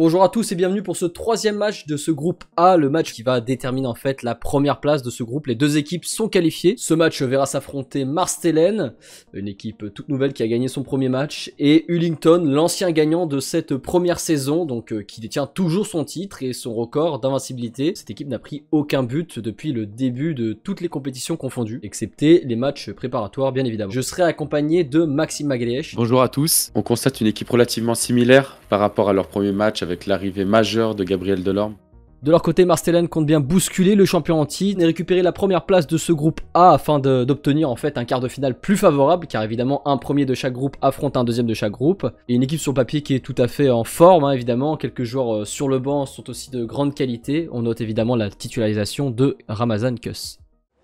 Bonjour à tous et bienvenue pour ce troisième match de ce groupe A, le match qui va déterminer en fait la première place de ce groupe. Les deux équipes sont qualifiées. Ce match verra s'affronter Marstellen, une équipe toute nouvelle qui a gagné son premier match, et Ullington, l'ancien gagnant de cette première saison, donc qui détient toujours son titre et son record d'invincibilité. Cette équipe n'a pris aucun but depuis le début de toutes les compétitions confondues, excepté les matchs préparatoires bien évidemment. Je serai accompagné de Maxime Magalhaes. Bonjour à tous. On constate une équipe relativement similaire par rapport à leur premier match avec l'arrivée majeure de Gabriel Delorme. De leur côté, Marstellen compte bien bousculer le champion en titre et récupérer la première place de ce groupe A afin d'obtenir en fait un quart de finale plus favorable, car évidemment un premier de chaque groupe affronte un deuxième de chaque groupe. Et une équipe sur papier qui est tout à fait en forme, hein, évidemment. Quelques joueurs sur le banc sont aussi de grande qualité. On note évidemment la titularisation de Ramazan Kuss.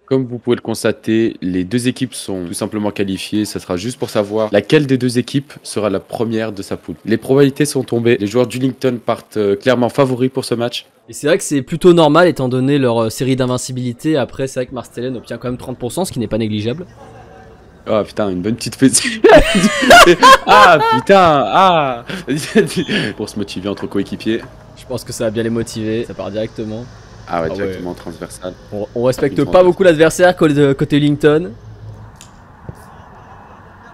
Comme vous pouvez le constater, les deux équipes sont tout simplement qualifiées. Ça sera juste pour savoir laquelle des deux équipes sera la première de sa poule. Les probabilités sont tombées. Les joueurs d'Ullington partent clairement favoris pour ce match. Et c'est vrai que c'est plutôt normal étant donné leur série d'invincibilité. Après, c'est vrai que Marstellen obtient quand même 30%, ce qui n'est pas négligeable. Oh putain, une bonne petite fessée. Ah putain, ah. Pour se motiver entre coéquipiers. Je pense que ça va bien les motiver. Ça part directement. Ah ouais, directement transversal. On respecte pas beaucoup l'adversaire côté Ullington.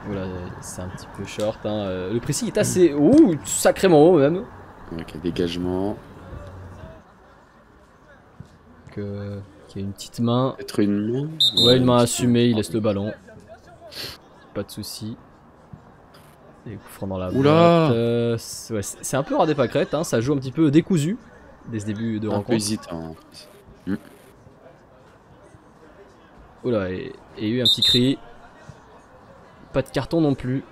Voilà, c'est un petit peu short. Hein. Le pressing est assez... Ouh, sacrément haut même. Ok, dégagement. Qu'il y a une petite main. Peut-être une main. Ouais, une main assumée, il laisse le ballon. Pas de soucis. Des coups francs dans la boîte. C'est un peu ras des pâquerettes, hein. Ça joue un petit peu décousu. Dès ce début de rencontre. Un peu hésitant. Oula, et eu un petit cri. Pas de carton non plus.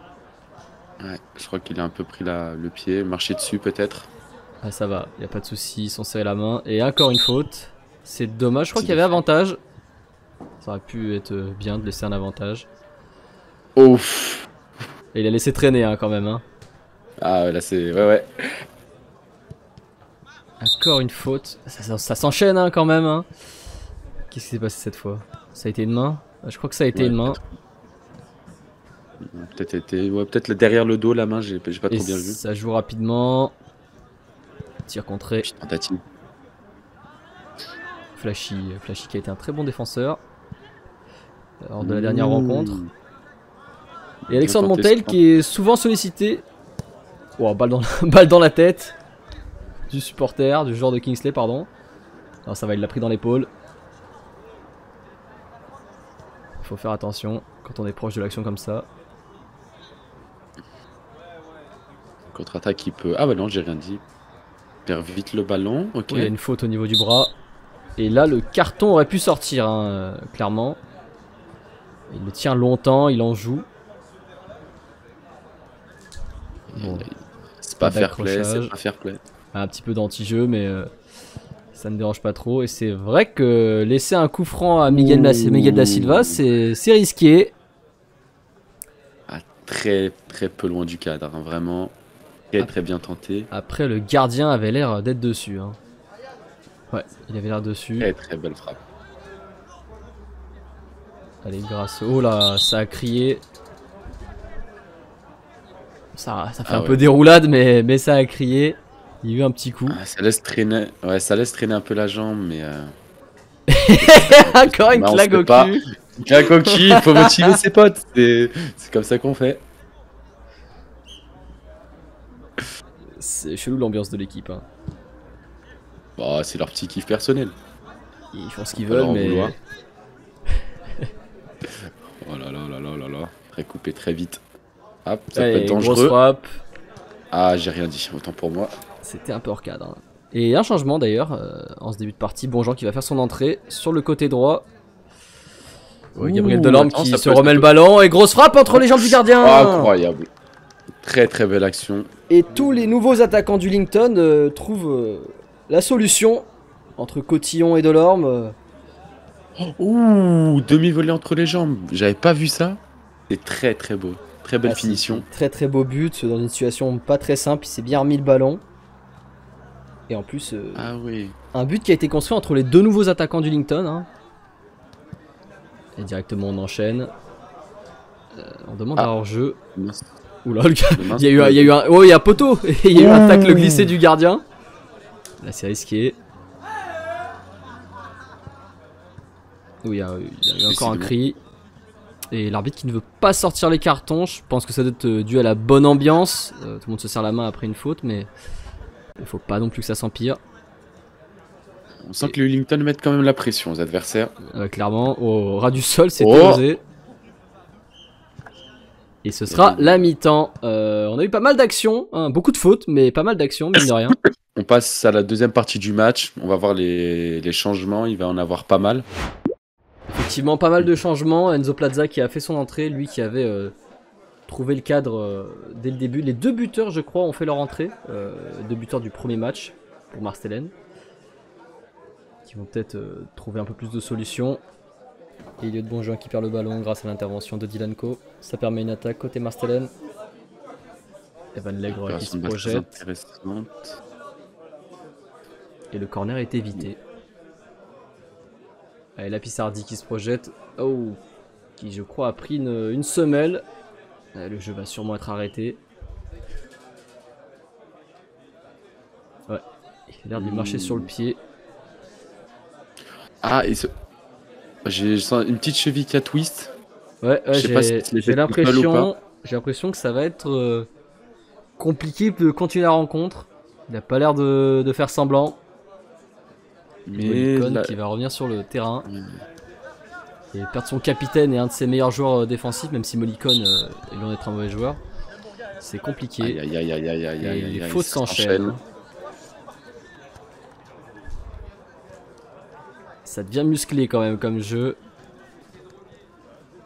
Ouais, je crois qu'il a un peu pris le pied, marché dessus peut-être. Ah ça va, y a pas de souci, ils sont serrés la main. Et encore une faute. C'est dommage, je crois qu'il y avait avantage. Ça aurait pu être bien de laisser un avantage. Ouf. Et il a laissé traîner hein, quand même. Hein. Ah là c'est... Ouais. Encore une faute. Ça s'enchaîne hein, quand même. Hein. Qu'est-ce qui s'est passé cette fois? Ça a été une main? Je crois que ça a été une main. Peut-être derrière le dos la main, j'ai pas trop bien vu. Ça joue rapidement. Tir contré. Tentative. Flashy qui a été un très bon défenseur lors de la dernière rencontre. Et Alexandre Montel qui est souvent sollicité. Oh, balle dans la tête. Du supporter, du joueur de Kingsley, pardon. Alors ça va, il l'a pris dans l'épaule. Il faut faire attention quand on est proche de l'action comme ça. Contre-attaque qui peut... Ah bah non, j'ai rien dit. Perd vite le ballon, ok. Il y a une faute au niveau du bras. Et là, le carton aurait pu sortir, hein, clairement. Il le tient longtemps, il en joue. Bon. C'est pas fair play, c'est pas fair play. Un petit peu d'anti-jeu, mais ça ne dérange pas trop. Et c'est vrai que laisser un coup franc à Miguel da Silva, c'est risqué. Ah, très peu loin du cadre, hein, vraiment. Très bien tenté. Après, le gardien avait l'air d'être dessus. Hein. Ouais, il avait l'air dessus. Très belle frappe. Allez, grâce. Oh là, ça a crié. Ça fait un peu déroulade, mais ça a crié. Il y a eu un petit coup. Ah, ça laisse traîner. Ouais, ça laisse traîner un peu la jambe, mais. Encore une claque au cul. Une claque au cul, il faut motiver ses potes. C'est comme ça qu'on fait. C'est chelou l'ambiance de l'équipe. Hein. Bah, c'est leur petit kiff personnel. Ils font ce qu'ils veulent, mais. Oh là là. Très coupé très vite. Hop, ça peut être dangereux. Grosse frappe. Ah, j'ai rien dit, autant pour moi. C'était un peu hors cadre. Hein. Et un changement d'ailleurs, en ce début de partie. Bonjean qui va faire son entrée sur le côté droit. Gabriel Delorme qui se remet le ballon. Et grosse frappe entre les jambes du gardien. Incroyable. Très belle action. Et tous les nouveaux attaquants d'Ullington trouvent la solution entre Cotillon et Delorme. Ouh, demi-volée entre les jambes. J'avais pas vu ça. C'est très beau. Très belle finition. Très beau but dans une situation pas très simple. Il s'est bien remis le ballon. Et en plus, un but qui a été construit entre les deux nouveaux attaquants d'Ullington. Hein. Et directement on enchaîne. On demande un hors-jeu. Oula, il y a eu un... Oh, il y a un poteau. Il y a eu un tacle glissé du gardien. Là, c'est risqué. Oui, il y a eu encore un cri. Et l'arbitre qui ne veut pas sortir les cartons. Je pense que ça doit être dû à la bonne ambiance. Tout le monde se serre la main après une faute, mais il faut pas non plus que ça s'empire. On sent que le Wellington met quand même la pression aux adversaires. Clairement, au ras du sol, c'était osé. Et ce sera la mi-temps. On a eu pas mal d'actions, hein, beaucoup de fautes, mais pas mal d'actions, mine de rien. On passe à la deuxième partie du match. On va voir les changements. Il va en avoir pas mal. Effectivement, pas mal de changements. Enzo Plaza qui a fait son entrée, lui qui avait trouvé le cadre dès le début. Les deux buteurs, je crois, ont fait leur entrée. Deux buteurs du premier match pour Marstellen. Qui vont peut-être trouver un peu plus de solutions. Et Elliot Bonjour qui perd le ballon grâce à l'intervention de Dylan Coe. Ça permet une attaque côté Marstellen. Evan Legre qui se projette. Et le corner est évité. Allez, la Pissardi qui se projette. Oh, qui je crois a pris une semelle. Le jeu va sûrement être arrêté. Ouais, il a l'air de marcher sur le pied. Ah, et j'ai une petite cheville qui a twist. Ouais, j'ai l'impression que ça va être compliqué de continuer la rencontre. Il n'a pas l'air de faire semblant. Mais là... qui va revenir sur le terrain et perdre son capitaine et un de ses meilleurs joueurs défensifs, même si Molicone est loin d'être un mauvais joueur. C'est compliqué. Les fautes s'enchaînent. Ça devient musclé quand même comme jeu.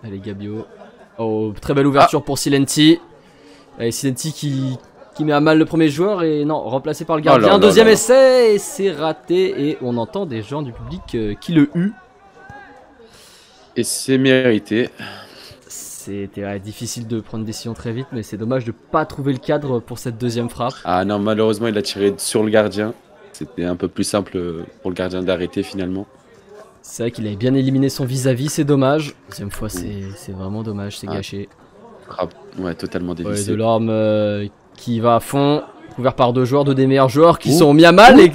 Allez, Gabio. Oh, très belle ouverture pour Silenti. Allez, Silenti qui met à mal le premier joueur et non, remplacé par le gardien. Deuxième essai et c'est raté. Et on entend des gens du public qui le huent. Et c'est mérité. C'était difficile de prendre une décision très vite, mais c'est dommage de ne pas trouver le cadre pour cette deuxième frappe. Ah non, malheureusement, il a tiré sur le gardien. C'était un peu plus simple pour le gardien d'arrêter finalement. C'est vrai qu'il avait bien éliminé son vis-à-vis, c'est dommage. Deuxième fois, c'est vraiment dommage, c'est gâché. Ouais, totalement dévissé. Delorme qui va à fond, couvert par deux joueurs, deux des meilleurs joueurs qui sont mis à mal. Et...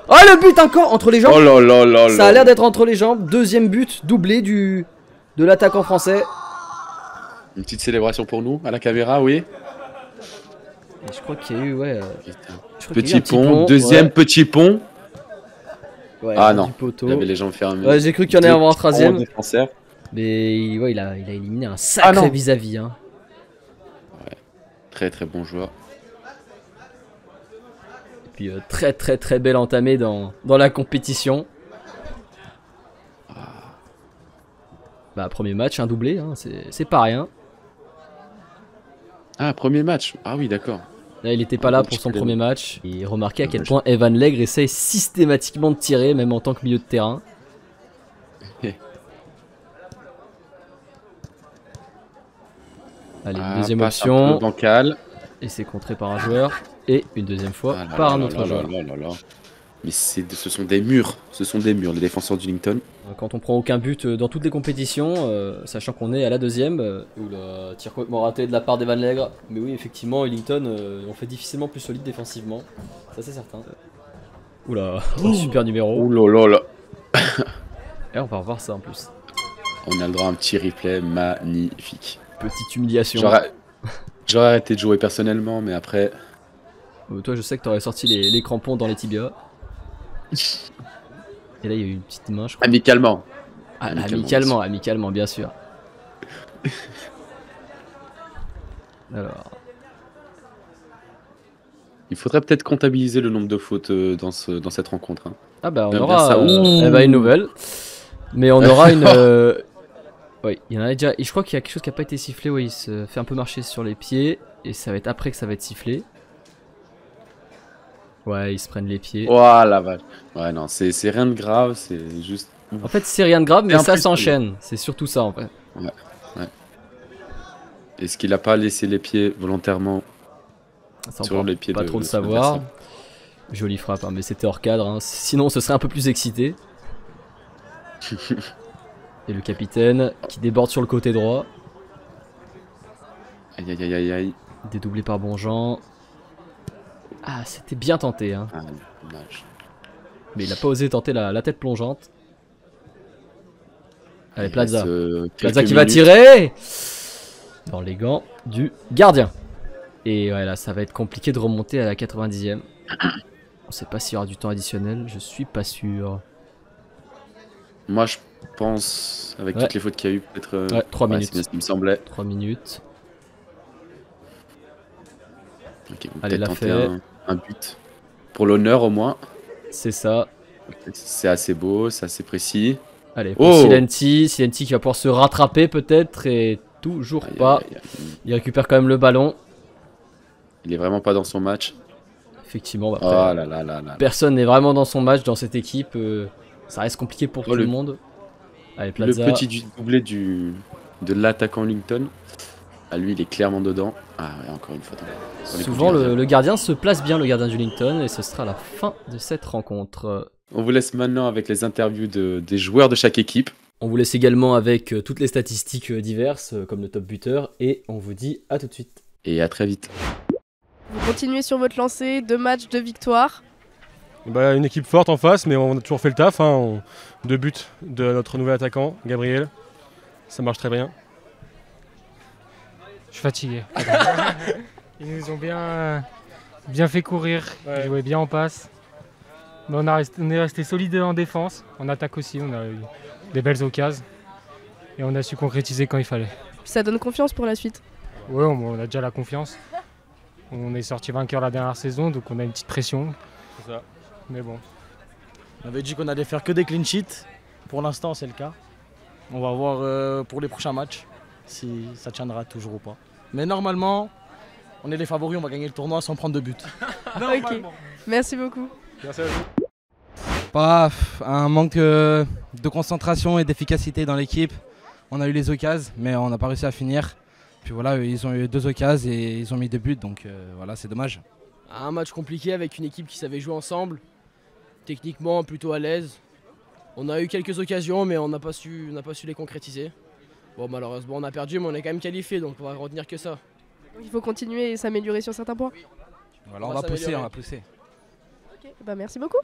Oh, le but encore entre les jambes. Oh là là là. Ça a l'air d'être entre les jambes. Deuxième but doublé de l'attaquant français. Une petite célébration pour nous, à la caméra, oui. Et je crois qu'il y a eu, petit pont, deuxième petit pont. Ouais, ah non, il y avait les jambes fermées. Ouais, j'ai cru qu'il y en avait un troisième. Mais ouais, il a éliminé un sacré vis-à-vis. Hein. Ouais, très très bon joueur. Et puis très belle entamée dans la compétition. Bah, premier match, un doublé, hein, c'est pas rien. Ah, premier match. Ah oui, d'accord. Là, il n'était pas là pour son premier match. Et remarquez à quel point Evan Legre essaye systématiquement de tirer, même en tant que milieu de terrain. Allez, une deuxième option. Et c'est contré par un joueur. Et une deuxième fois par un autre joueur. Mais ce sont des murs. Ce sont des murs, les défenseurs du Wellington. Quand on prend aucun but dans toutes les compétitions, sachant qu'on est à la deuxième, où le tir complètement raté de la part d'Evan Legre. Mais oui, effectivement, Wellington ont fait difficilement plus solide défensivement. Ça, c'est certain. Oula, super numéro. Oulala. Et on va revoir ça en plus. On a le droit à un petit replay magnifique. Petite humiliation. J'aurais arrêté de jouer personnellement, mais après... toi, je sais que t'aurais sorti les crampons dans les tibias. Et là, il y a eu une petite main, je crois. Amicalement. Amicalement, bien sûr. Alors... Il faudrait peut-être comptabiliser le nombre de fautes dans cette rencontre. Hein. Ah bah, on aura une nouvelle. Mais on aura une... Oui, il y en a déjà. Et je crois qu'il y a quelque chose qui n'a pas été sifflé. Oui, il se fait un peu marcher sur les pieds. Et ça va être après que ça va être sifflé. Ouais, ils se prennent les pieds. Oh la vache. Ouais, non, c'est rien de grave. C'est juste. En fait, c'est rien de grave, mais ça s'enchaîne. C'est surtout ça en fait. Ouais. Est-ce qu'il a pas laissé les pieds volontairement sur les pieds pas trop le savoir. Jolie frappe, hein, mais c'était hors cadre. Hein. Sinon, ce serait un peu plus excité. Et le capitaine qui déborde sur le côté droit. Aïe. Dédoublé par Bonjean. Ah, c'était bien tenté, hein. Ah, dommage. Mais il n'a pas osé tenter la tête plongeante. Allez, Il Plaza. reste, Plaza quelques qui va minutes. tirer dans les gants du gardien. Et ouais, là, ça va être compliqué de remonter à la 90e. On sait pas s'il y aura du temps additionnel, je suis pas sûr. Moi, je pense, avec Ouais. toutes les fautes qu'il y a eu, peut-être. Ouais, 3 c'est minutes. bien ce qui me semblait. 3 minutes. Ok, vous Allez, peut-être l'a tenter fait. un but. Pour l'honneur, au moins. C'est ça. C'est assez beau, c'est assez précis. Allez, pour Oh! Silenti. Silenti qui va pouvoir se rattraper peut-être et toujours Aïe, pas. aïe, aïe, aïe. Il récupère quand même le ballon. Il est vraiment pas dans son match. Effectivement, bah, Oh après, là là là là. personne n'est vraiment dans son match dans cette équipe. Ça reste compliqué pour Oh, tout le le- monde. Allez, Le Plaza. petit doublé de l'attaquant Lincoln. Ah, lui, il est clairement dedans. Ah ouais, encore une fois. Dans les Souvent, coups du gardien. le gardien se place bien, le gardien du Lincoln, et ce sera la fin de cette rencontre. On vous laisse maintenant avec les interviews des joueurs de chaque équipe. On vous laisse également avec toutes les statistiques diverses, comme le top buteur, et on vous dit à tout de suite. Et à très vite. Vous continuez sur votre lancée, 2 matchs, 2 victoires. Bah, une équipe forte en face, mais on a toujours fait le taf. 2 buts de notre nouvel attaquant, Gabriel. Ça marche très bien. Je suis fatigué. Ils nous ont bien fait courir, Ouais. ils jouaient bien en passe. Mais on est resté solide en défense, en attaque aussi, on a eu des belles occasions. Et on a su concrétiser quand il fallait. Ça donne confiance pour la suite. Ouais, on a déjà la confiance. On est sorti vainqueur la dernière saison, donc on a une petite pression. C'est ça. Mais bon. On avait dit qu'on allait faire que des clean sheets. Pour l'instant, c'est le cas. On va voir pour les prochains matchs si ça tiendra toujours ou pas. Mais normalement, on est les favoris, on va gagner le tournoi sans prendre de but. Ok, merci beaucoup. Merci à vous. Un manque de concentration et d'efficacité dans l'équipe. On a eu les occasions, mais on n'a pas réussi à finir. Puis voilà, ils ont eu 2 occasions et ils ont mis 2 buts, donc voilà, c'est dommage. Un match compliqué avec une équipe qui savait jouer ensemble, techniquement plutôt à l'aise. On a eu quelques occasions mais on n'a pas su les concrétiser. Bon, malheureusement on a perdu mais on est quand même qualifié donc on va retenir que ça. Donc il faut continuer et s'améliorer sur certains points. Voilà, On on va va pousser, s'améliorer. on va pousser. Bah, merci beaucoup.